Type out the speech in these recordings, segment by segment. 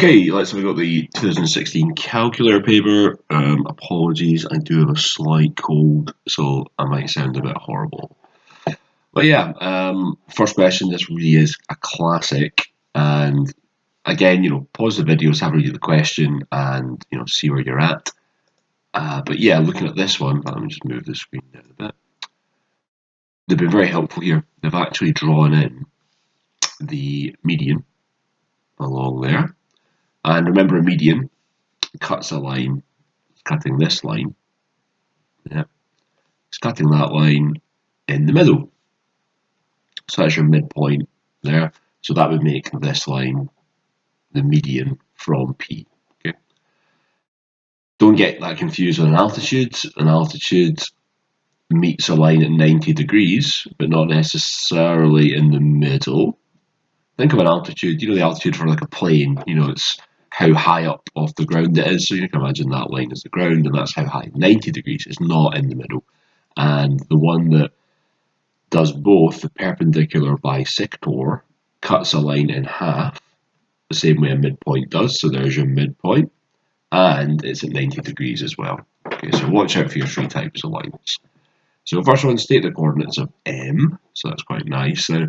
Okay, let's have a look at the 2016 calculator paper. Apologies, I do have a slight cold, so I might sound a bit horrible. But yeah, first question, this really is a classic. And again, pause the videos, have a read of the question, and, see where you're at. But yeah, looking at this one, let me just move the screen down a bit. They've been very helpful here. They've actually drawn in the median along there. And remember, a median cuts a line, cutting this line. Yeah, it's cutting that line in the middle. So that's your midpoint there. So that would make this line the median from P. Okay. Don't get that confused with an altitude. An altitude meets a line at 90 degrees, but not necessarily in the middle. Think of an altitude, the altitude for like a plane, it's how high up off the ground it is. So you can imagine that line is the ground, and that's how high. 90 degrees is not in the middle. And the one that does both, the perpendicular bisector, cuts a line in half, the same way a midpoint does. So there's your midpoint, and it's at 90 degrees as well. Okay, so watch out for your three types of lines. So first one, state the coordinates of M. So that's quite nice. Now,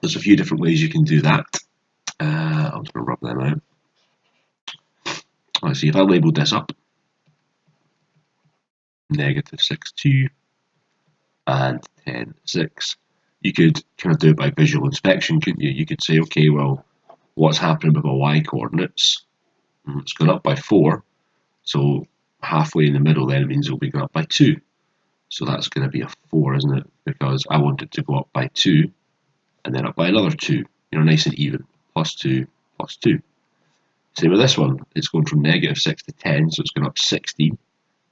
there's a few different ways you can do that. I'm just going to rub them out. Let's see, if I labelled this up, negative 6, 2, and 10, 6, you could kind of do it by visual inspection, couldn't you? You could say, okay, well, what's happening with my y coordinates? It's gone up by 4, so halfway in the middle then it means it'll be going up by 2. So that's going to be a 4, isn't it? Because I want it to go up by 2, and then up by another 2. Nice and even. Plus 2, plus 2. Same with this one. It's going from negative 6 to 10, so it's going up 16.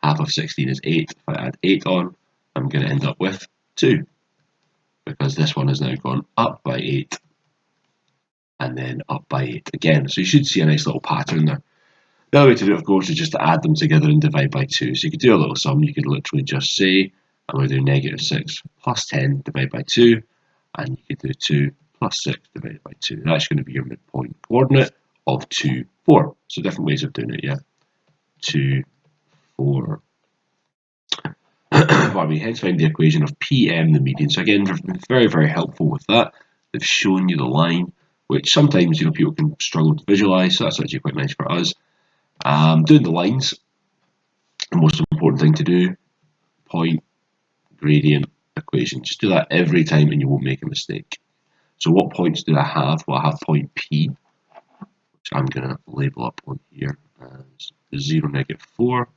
Half of 16 is 8. If I add 8 on, I'm going to end up with 2. Because this one has now gone up by 8. And then up by 8 again. So you should see a nice little pattern there. The other way to do it, of course, is just to add them together and divide by 2. So you could do a little sum. You could literally just say, I'm going to do negative 6 plus 10 divided by 2. And you could do 2 plus 6 divided by 2. That's going to be your midpoint coordinate of 2, 4. So different ways of doing it, yeah. 2, 4. Hence find the equation of PM, the median. So again, they've been very, very helpful with that. They've shown you the line, which sometimes people can struggle to visualize. So that's actually quite nice for us. Doing the lines, the most important thing to do, point, gradient, equation. Just do that every time and you won't make a mistake. So what points do I have? Well, I have point P, which I'm going to label up on here as 0, negative 4.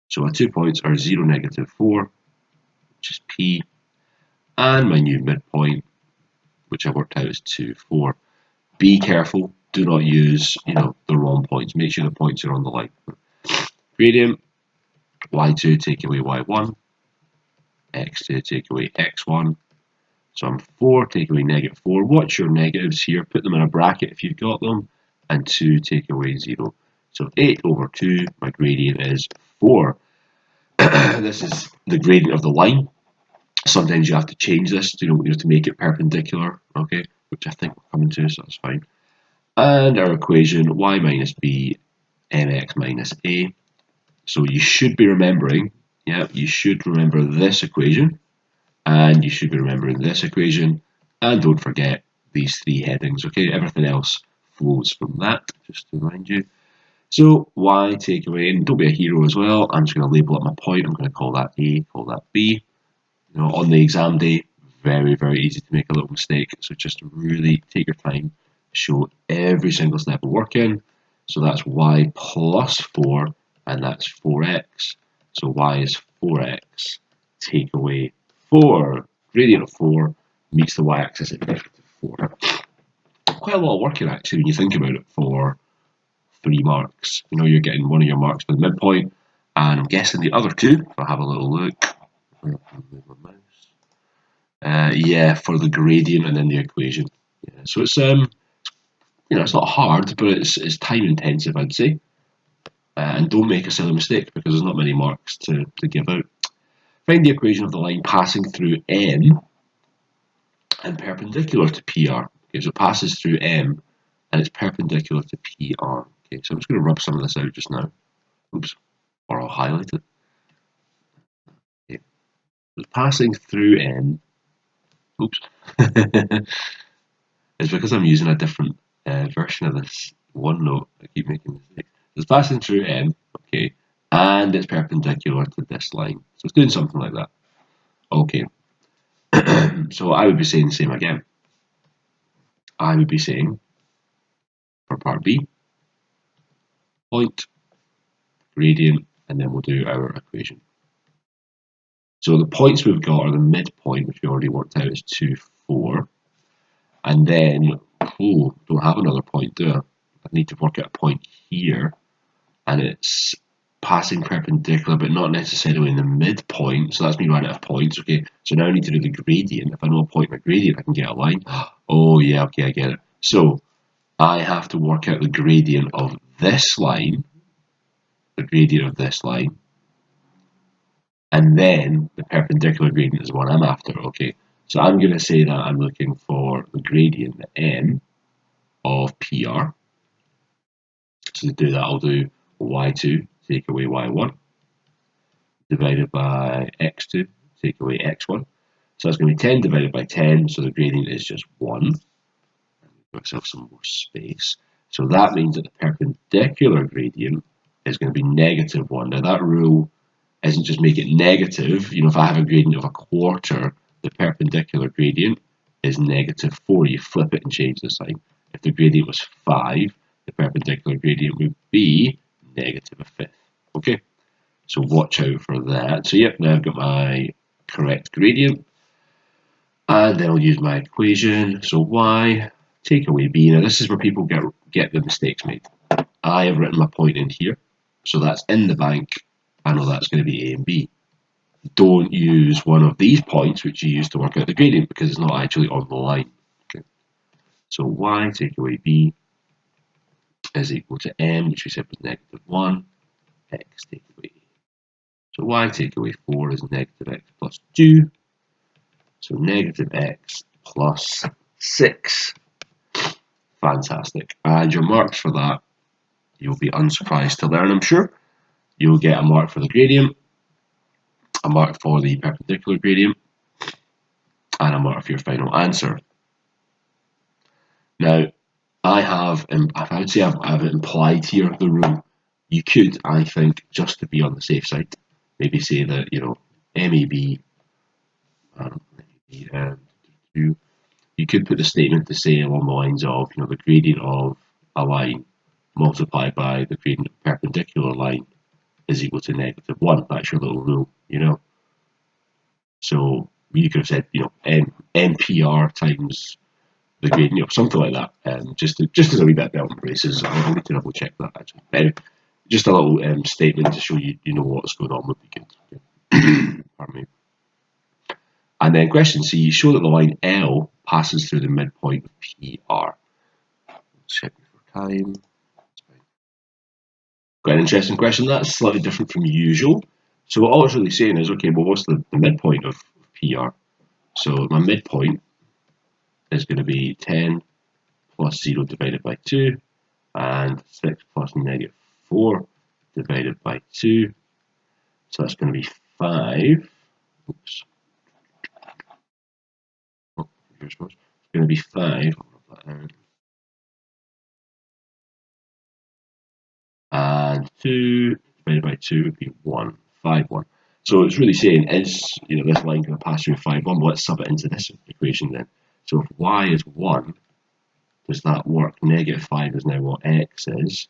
So my 2 points are 0, negative 4, which is P, and my new midpoint, which I worked out as 2, 4. Be careful, do not use the wrong points. Make sure the points are on the line. Gradient, y2 take away y1, x2 take away x1. So I'm 4 take away negative 4. Watch your negatives here, put them in a bracket if you've got them, and 2 take away 0. So 8 over 2, my gradient is 4. This is the gradient of the line. Sometimes you have to change this to make it perpendicular, okay, which I think we're coming to, so that's fine. And our equation, y minus b, mx minus a. So you should be remembering, you should remember this equation, and you should be remembering this equation, and don't forget these three headings, okay? Everything else flows from that, just to remind you. So y take away, and don't be a hero as well, I'm just going to label up my point, I'm going to call that A, call that B. On the exam day, very, very easy to make a little mistake, so just really take your time, show every single step of work in. So that's y plus 4, and that's 4x. So y is 4x, take away 4. Gradient of 4 meets the y-axis at negative 4. Quite a lot of work here, actually, when you think about it, for 3 marks. You're getting one of your marks for the midpoint, and I'm guessing the other two, if I have a little look, yeah, for the gradient and then the equation. Yeah, so it's it's not hard, but it's time intensive, I'd say. And don't make a silly mistake because there's not many marks to give out. Find the equation of the line passing through M and perpendicular to PR. Okay, so it passes through M and it's perpendicular to PR. Okay, so I'm just going to rub some of this out just now. Oops, or I'll highlight it. Okay. So passing through M. Oops. It's because I'm using a different version of this OneNote. I keep making mistakes. It's passing through M, okay, and it's perpendicular to this line. So it's doing something like that. Okay. So I would be saying the same again. I would be saying for part B, point, gradient, and then we'll do our equation. So the points we've got are the midpoint, which we already worked out is 2, 4. And then, don't have another point, do I? I need to work out a point here. And it's passing perpendicular, but not necessarily in the midpoint. So that's me running out of points. Okay, so now I need to do the gradient. If I know a point in a gradient, I can get a line. Oh, yeah, okay, I get it. So I have to work out the gradient of this line, the gradient of this line, and then the perpendicular gradient is what I'm after. Okay, so I'm going to say that I'm looking for the gradient, the M, of PR. So to do that, I'll do y2, take away y1, divided by x2, take away x1. So that's going to be 10 divided by 10, so the gradient is just 1. Give myself some more space. So that means that the perpendicular gradient is going to be negative 1. Now that rule isn't just make it negative. You know, if I have a gradient of a quarter, the perpendicular gradient is negative 4. You flip it and change the sign. If the gradient was 5, the perpendicular gradient would be negative a fifth. Okay, so watch out for that. So yep, now I've got my correct gradient. And then I'll use my equation. So y, take away b. Now this is where people get the mistakes made. I have written my point in here. So that's in the bank. I know that's going to be a and b. Don't use one of these points which you use to work out the gradient because it's not actually on the line. Okay. So y take away b is equal to m, which we said was negative 1, x take away. So y take away 4 is negative x plus 2. So negative x plus 6. Fantastic. And your marks for that, you'll be unsurprised to learn, I'm sure. You'll get a mark for the gradient, a mark for the perpendicular gradient, and a mark for your final answer. Now, I would say I've implied here the rule. You could, I think, just to be on the safe side, maybe say that, you know, MEB, you could put the statement to say along the lines of, you know, the gradient of a line multiplied by the gradient of a perpendicular line is equal to negative 1. That's your little rule, you know. So you could have said, you know, NPR times the gradient, you know, something like that. Just as a wee bit of belt and braces. I'll need to double check that actually. But anyway, just a little statement to show you know what's going on would be good. Pardon me. And then question C, show that the line L passes through the midpoint of PR. Check for time. Quite an interesting question. That's slightly different from usual. So all it's really saying is, okay, well, what's the midpoint of PR? So my midpoint is going to be 10 plus 0 divided by 2, and 6 plus negative 4 divided by 2. So that's going to be 5. Oops. Oh, it's going to be 5. And 2 divided by 2 would be 1. 5, 1. So it's really saying, is, you know, this line going to pass through 5, 1? Well, let's sub it into this equation then. So if y is 1, does that work? Negative 5 is now what x is,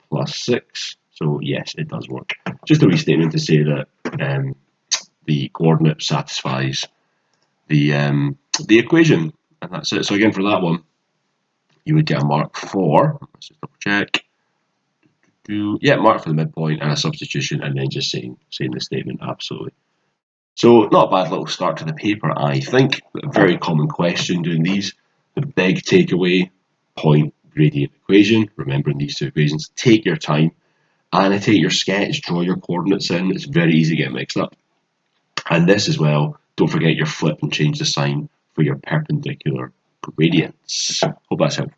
plus 6. So yes, it does work. Just a restatement to say that the coordinate satisfies the equation, and that's it. So again, for that one, you would get a mark for, let's just double check. Yeah, mark for the midpoint and a substitution, and then just saying the statement, absolutely. So not a bad little start to the paper, I think. A very common question doing these. The big takeaway, point, gradient, equation. Remembering these two equations. Take your time, annotate your sketch, draw your coordinates in. It's very easy to get mixed up. And this as well, don't forget your flip and change the sign for your perpendicular gradients. Hope that's helpful.